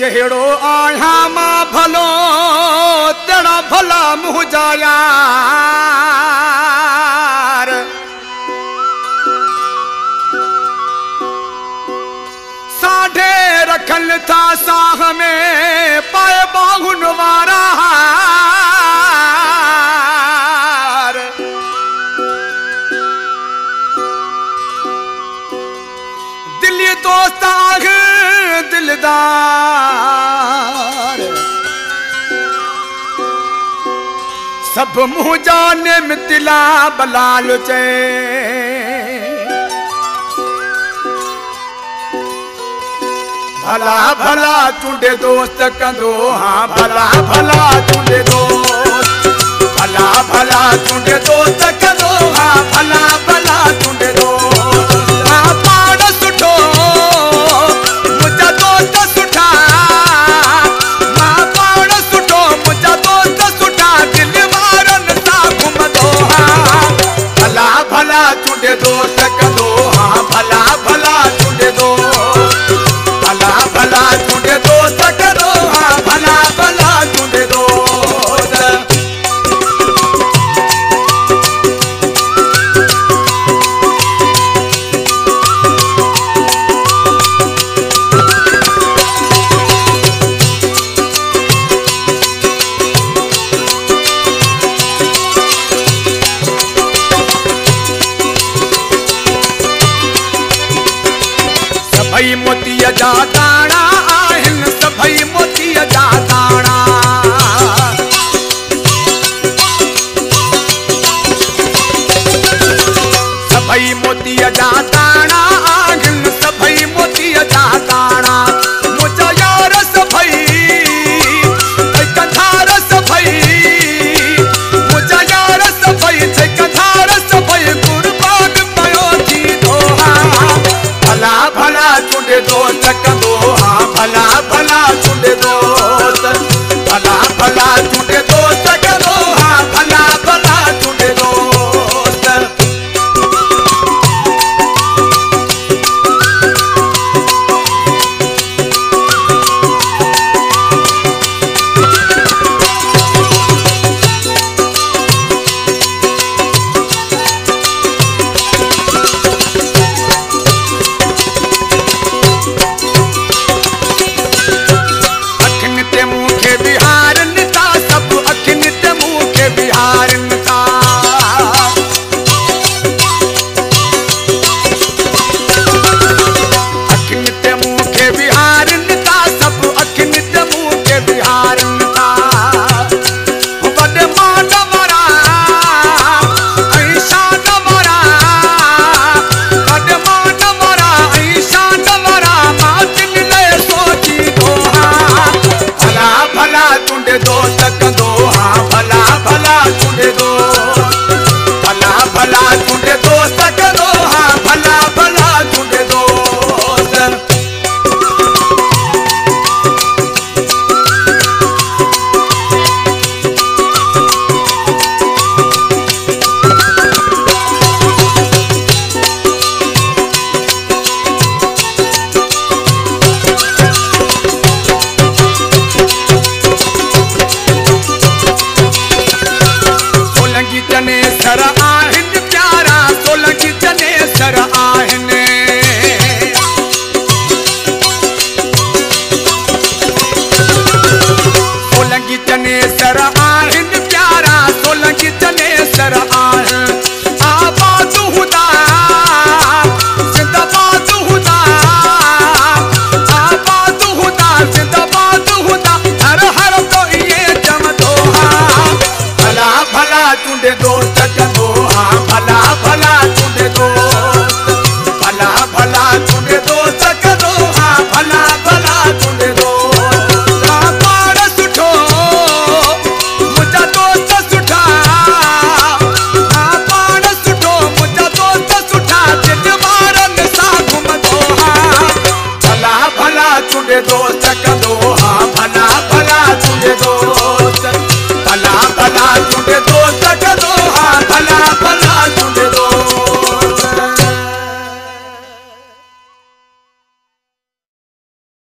जहिड़ो आहियां मां भलो तहिड़ा भला मुंहिंजा यार। साढे रखल था साह में पाए बाहुन वारा हार। दिली दोस्त आग दिलदार सब मुंहिंजा ने मितिला बलाल चए। भला भला चूंडे दोस्त कंदो हाँ भला भला चूंडे दोस्त। भला भला चूंडे दोस्त कंदो हाँ भला भला चूंडे दोस्त। हाँ पाण सुठो मुंहिंजा दोस्त सुठा। मां पाण सुठो मुंहिंजा दोस्त सुठा। दिल वारनि सां घुमंदो हाँ भला भला चूंडे दोस्त कंदो हाँ भला भला चूंडे दोस्त। भला भला चूंडे दोस्त कंदो हाँ भला भला चूंडे दोस्त। सभई मोतीअ जा दाणा आहिनि सभई मोतीअ जा दाणा। सभई मोतीअ जा दाणा आहिनि सभई मोतीअ जा दाणा। मुंहिंजा यार सभई कंधार सभई। मुंहिंजा यार सभई कंधार सभई कुर्बान पियो थींदो हाँ भला भला चूंडे दोस्त कंदो हाँ भला भला चूंडे दोस्त। भला भला चूंडे दोस्त कंदो हाँ भला भला चूंडे दोस्त। अखियुनि ते मूंखे विहारनि था सभु अखियुनि ते मूंखे विहारनि था। अखियुनि ते मूंखे विहारनि था सभु अखियुनि ते मूंखे विहारनि था। वॾे मान वारा ऐं शान वारा। वॾे मान वारा ऐं शान वारा मां दिल लाइ सोचींदो हाँ भला भला चूंडे दोस्त कंदो हाँ भला भला चूंडे दोस्त। भला भला चूंडे दोस्त कंदो हाँ भला भला चूंडे दोस्त। सोलंगी चने सर आहिनि प्यारा सोलंगी चने सर आहिनि। सोलंगी चने सर आहिनि प्यारा सोलंगी चने सर आहिनि। आबाद हूंदा ज़िंदाबाद हूंदा। आबाद हूंदा ज़िंदाबाद हूंदा। हर हर तो इहे चवंदो हाँ भला भला चूंडे दोस्त कंदो हाँ